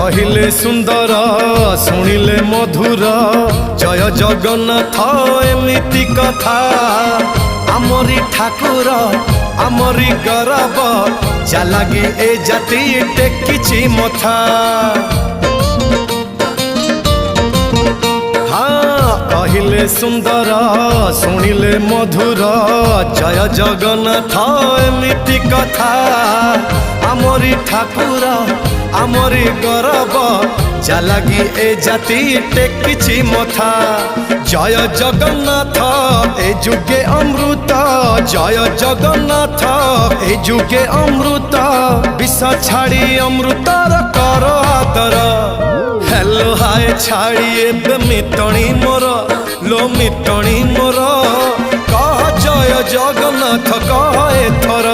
कहिले सुंदर शुणिले मधुर जय जगन्नाथ एमिति कथा आमरी ठाकुर आमरी गौरव जालागी ए जाति टेकिछि मथा। हाँ कहिले सुंदर शुणिले मधुर जय जगन्नाथ एमिति कथा आमरी ठाकुर आमरी गौरव जालागी ए जाति टेकिछि मथा। जय जगन्नाथ ए जुगे अमृत जय जगन्नाथ ए जुगे अमृत विष छाड़ी अमृतर कर आदर। हेलो हाय छाड़ी एबे मिटणी मोर लो मिटणी मोर कह जय जगन्नाथ कह एथर